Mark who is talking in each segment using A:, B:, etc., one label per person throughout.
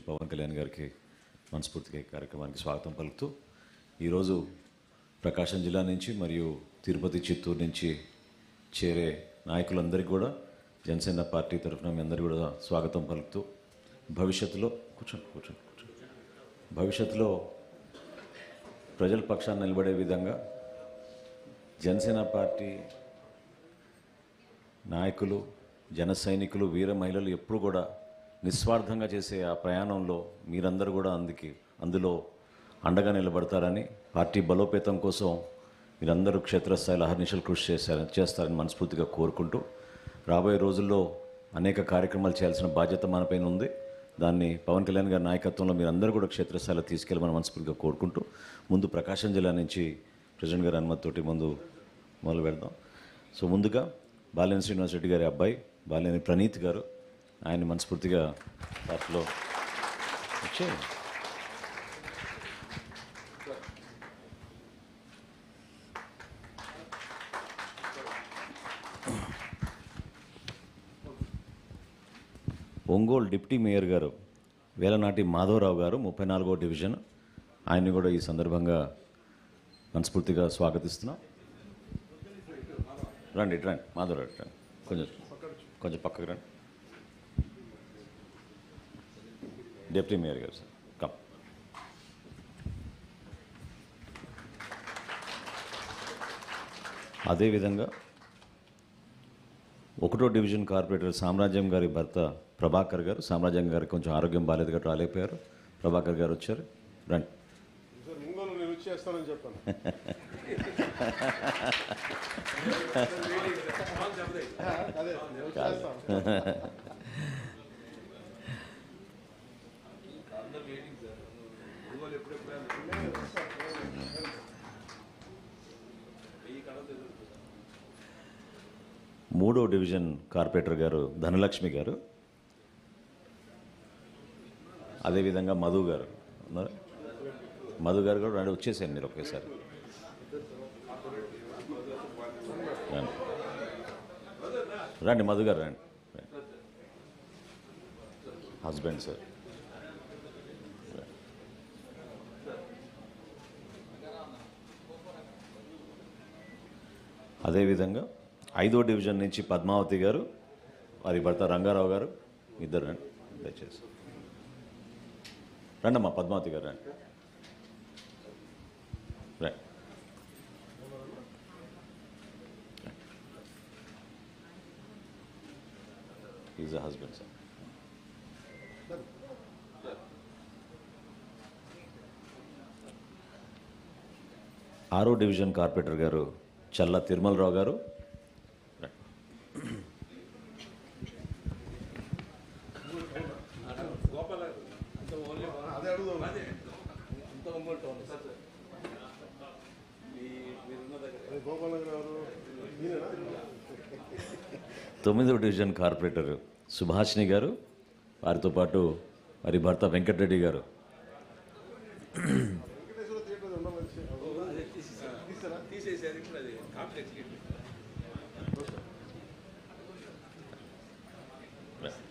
A: పవన్ కళ్యాణ్ గారికి మనస్ఫూర్తిగా ఈ కార్యక్రమానికి స్వాగతం పలుకుతూ ఈరోజు ప్రకాశం జిల్లా నుంచి మరియు తిరుపతి చిత్తూరు నుంచి చేరే నాయకులందరికీ కూడా జనసేన పార్టీ తరఫున మీ అందరికీ కూడా స్వాగతం పలుకుతూ భవిష్యత్తులో భవిష్యత్తులో ప్రజల పక్షాన్ని నిలబడే విధంగా జనసేన పార్టీ నాయకులు జన సైనికులు వీర మహిళలు ఎప్పుడు కూడా నిస్వార్థంగా చేసే ఆ ప్రయాణంలో మీరందరూ కూడా అందులో అండగా నిలబడతారని పార్టీ బలోపేతం కోసం మీరందరూ క్షేత్రస్థాయిలో అహర్నిశలు కృషి చేస్తారని మనస్ఫూర్తిగా కోరుకుంటూ రాబోయే రోజుల్లో అనేక కార్యక్రమాలు చేయాల్సిన బాధ్యత మనపైన ఉంది. దాన్ని పవన్ కళ్యాణ్ గారి నాయకత్వంలో మీరందరూ కూడా క్షేత్రస్థాయిలో తీసుకెళ్ళమని మనస్ఫూర్తిగా కోరుకుంటూ ముందు ప్రకాశం జిల్లా నుంచి ప్రెసిడెంట్ గారి అనుమతితోటి మొదలు పెడదాం. సో ముందుగా బాలినేని శ్రీనివాస్ రెడ్డి గారి అబ్బాయి బాలినేని ప్రణీత్ గారు ఆయన మనస్ఫూర్తిగా పార్టీలో వచ్చే ఒంగోలు డిప్యూటీ మేయర్ గారు వేలనాటి మాధవరావు గారు 34వ డివిజన్ ఆయన్ని కూడా ఈ సందర్భంగా మనస్ఫూర్తిగా స్వాగతిస్తున్నాం. రండి మాధవరావు రండి, కొంచెం పక్కకు రండి. డిప్యూటీ మేయర్ గారు సార్ కమ్. అదేవిధంగా 1వ డివిజన్ కార్పొరేటర్ సామ్రాజ్యం గారి భర్త ప్రభాకర్ గారు, సామ్రాజ్యం గారికి కొంచెం ఆరోగ్యం బాగాలేదు కాబట్టి రాలేకపోయారు. ప్రభాకర్ గారు వచ్చారు, రండి. మూడో డివిజన్ కార్పొరేటర్ గారు ధనలక్ష్మి గారు, అదేవిధంగా మధు గారు ఉన్నారు. మధు గారు కూడా రండి, వచ్చేసాను మీరు ఒకేసారి. రండి మధు గారు రండి, హస్బెండ్ సార్. అదేవిధంగా 5వ డివిజన్ నుంచి పద్మావతి గారు, వారి భర్త రంగారావు గారు, ఇద్దరు రండి దయచేసి. రండమ్మా పద్మావతి గారు రండి. Right, is a husband sir. 6వ డివిజన్ కార్పొరేటర్ గారు చల్ల తిరుమలరావు గారు. తొమ్మిదవ డివిజన్ కార్పొరేటర్ సుభాషిణి గారు, వారితో పాటు వారి భర్త వెంకటరెడ్డి గారు.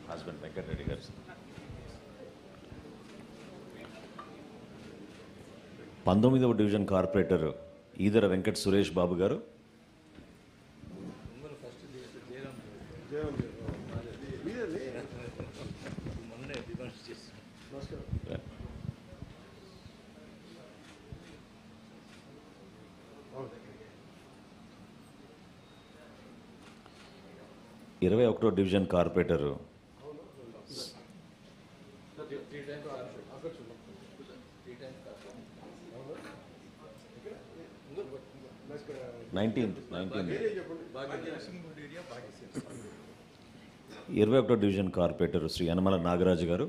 A: హస్బెండ్ వెంకటరెడ్డి గారు. 19వ డివిజన్ కార్పొరేటర్ ఈదర వెంకట సురేష్ బాబు గారు. 21వ డివిజన్ కార్పొరేటర్ నైన్టీన్త్ 21వ డివిజన్ కార్పొరేటర్ శ్రీ యనమల నాగరాజు గారు.